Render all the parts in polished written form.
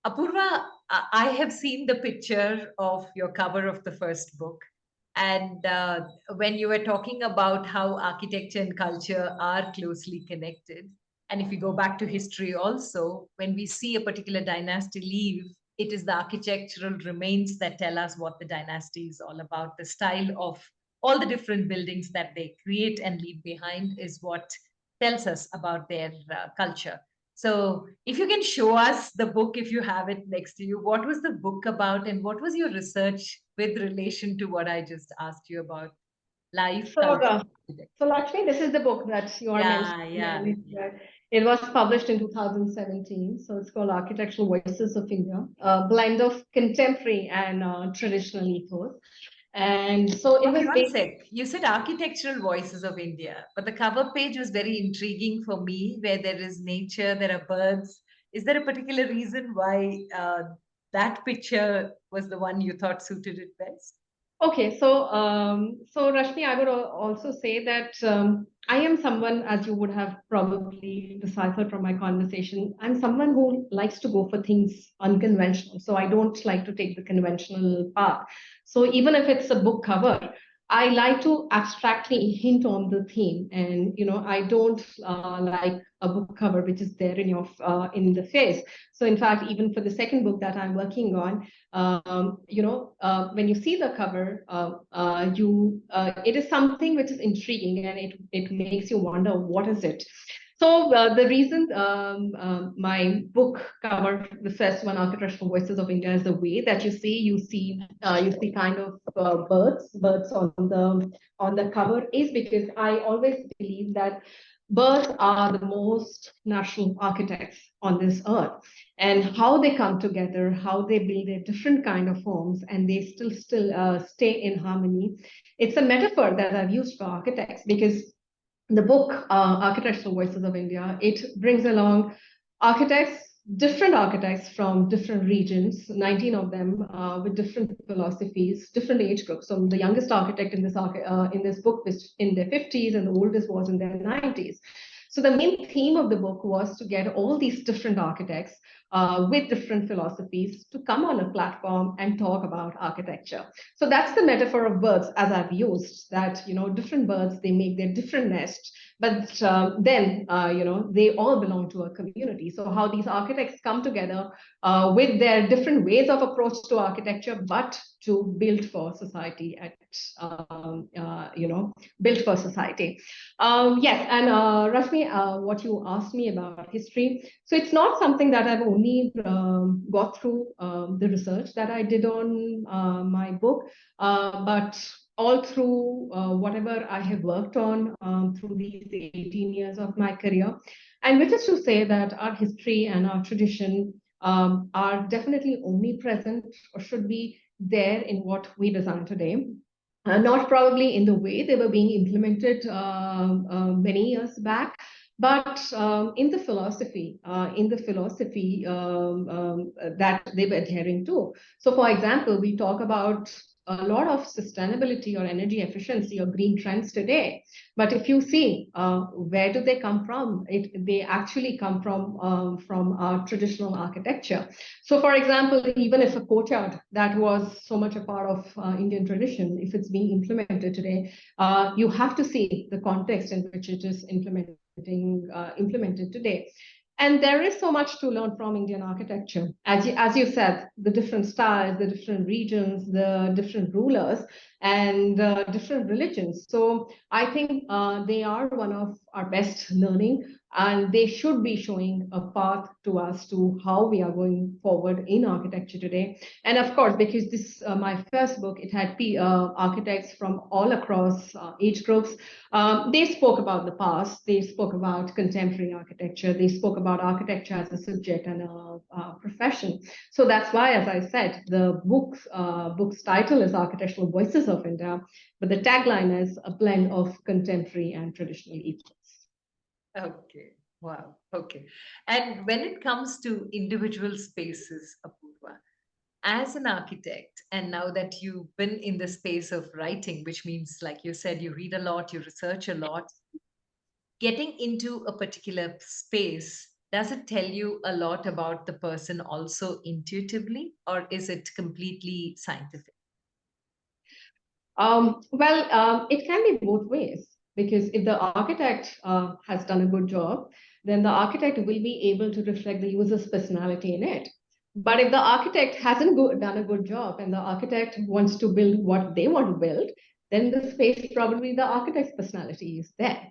Apurva, I have seen the picture of your cover of the first book. And when you were talking about how architecture and culture are closely connected, and if we go back to history also, when we see a particular dynasty leave, it is the architectural remains that tell us what the dynasty is all about. The style of all the different buildings that they create and leave behind is what tells us about their culture. So, if you can show us the book, if you have it next to you, what was the book about and what was your research with relation to what I just asked you about life, So, culture, uh, so architecture? Lakshmi, this is the book that you are Yeah, mentioning, yeah, and yeah. it was published in 2017. So it's called Architectural Voices of India, a blend of contemporary and traditional ethos. And so it Okay, was one based. sec. You said Architectural Voices of India, but the cover page was very intriguing for me, where there is nature, there are birds. Is there a particular reason why that picture was the one you thought suited it best? Okay, so Rashmi, I would also say that I am someone, as you would have probably deciphered from my conversation, I'm someone who likes to go for things unconventional. So I don't like to take the conventional path. So even if it's a book cover, I like to abstractly hint on the theme, and I don't like a book cover which is there in your in the face. So in fact, even for the second book that I'm working on, when you see the cover, it is something which is intriguing, and it makes you wonder what is it. So the reason my book cover, the first one, Architectural Voices of India, is the way that you see kind of birds on the cover, is because I always believe that birds are the most natural architects on this earth, and how they come together, how they build their different kind of forms, and they still stay in harmony. It's a metaphor that I've used for architects, because the book Architectural Voices of India, it brings along architects, different architects from different regions, 19 of them with different philosophies, different age groups. So the youngest architect in this book was in their 50s, and the oldest was in their 90s. So the main theme of the book was to get all these different architects with different philosophies to come on a platform and talk about architecture. So that's the metaphor of birds, as I've used, that different birds, they make their different nests, but then they all belong to a community. So how these architects come together with their different ways of approach to architecture, but to build for society build for society. Yes, and Rashmi, what you asked me about history, so it's not something that I've only got through the research that I did on my book, but all through whatever I have worked on through these 18 years of my career. And which is to say that our history and our tradition are definitely omnipresent, or should be there in what we design today. Not probably in the way they were being implemented many years back, but in the philosophy that they were adhering to. So, for example, we talk about a lot of sustainability or energy efficiency or green trends today. But if you see, where do they come from? They actually come from our traditional architecture. So, for example, even if a courtyard that was so much a part of Indian tradition, if it's being implemented today, you have to see the context in which it is implemented today. And there is so much to learn from Indian architecture. As you said, the different styles, the different regions, the different rulers, and different religions. So I think they are one of our best learning, and they should be showing a path to us to how we are going forward in architecture today. And of course, because this my first book, it had architects from all across age groups. They spoke about the past, they spoke about contemporary architecture, they spoke about architecture as a subject and a profession. So that's why, as I said, the book's title is Architectural Voices of India, but the tagline is a blend of contemporary and traditional ethos. Okay. Wow. Okay. And when it comes to individual spaces, Apurva, as an architect, and now that you've been in the space of writing, which means, like you said, you read a lot, you research a lot, getting into a particular space, Does it tell you a lot about the person also intuitively, or is it completely scientific? It can be both ways, because if the architect has done a good job, then the architect will be able to reflect the user's personality in it. But if the architect hasn't done a good job and the architect wants to build what they want to build, then the space, probably the architect's personality is there.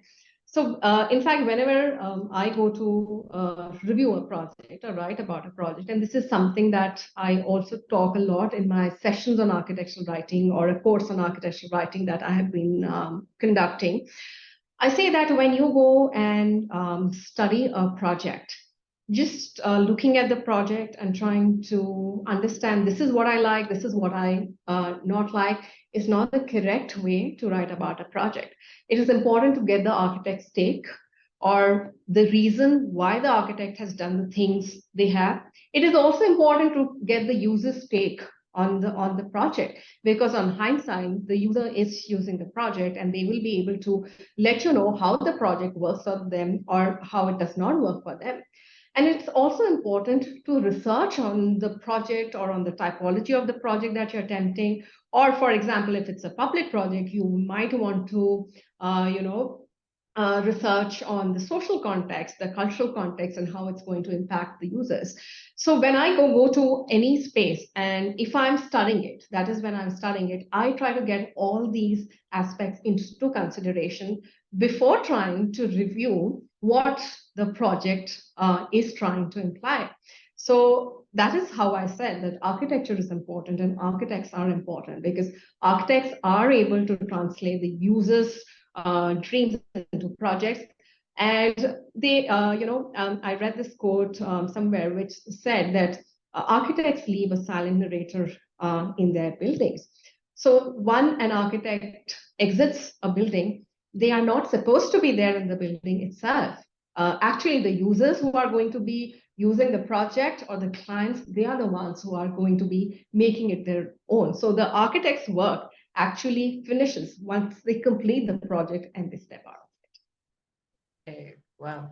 So, in fact, whenever I go to review a project or write about a project, and this is something that I also talk a lot in my sessions on architectural writing or a course on architectural writing that I have been conducting, I say that when you go and study a project, just looking at the project and trying to understand this is what I like, this is what I not like, is not the correct way to write about a project. It is important to get the architect's take or the reason why the architect has done the things they have. It is also important to get the user's take on the project, because on hindsight, the user is using the project and they will be able to let you know how the project works for them or how it does not work for them. And it's also important to research on the project or on the typology of the project that you're attempting. Or, for example, if it's a public project, you might want to, research on the social context, the cultural context, and how it's going to impact the users. So when I go to any space, and if I'm studying it, that is when I'm studying it, I try to get all these aspects into consideration before trying to review what the project is trying to imply. So that is how I said that architecture is important and architects are important, because architects are able to translate the users' dreams into projects. And they, I read this quote somewhere which said that architects leave a silent narrator in their buildings. So when an architect exits a building, they are not supposed to be there in the building itself. Actually, the users who are going to be using the project or the clients, they are the ones who are going to be making it their own. So the architect's work actually finishes once they complete the project and they step out. Okay, wow.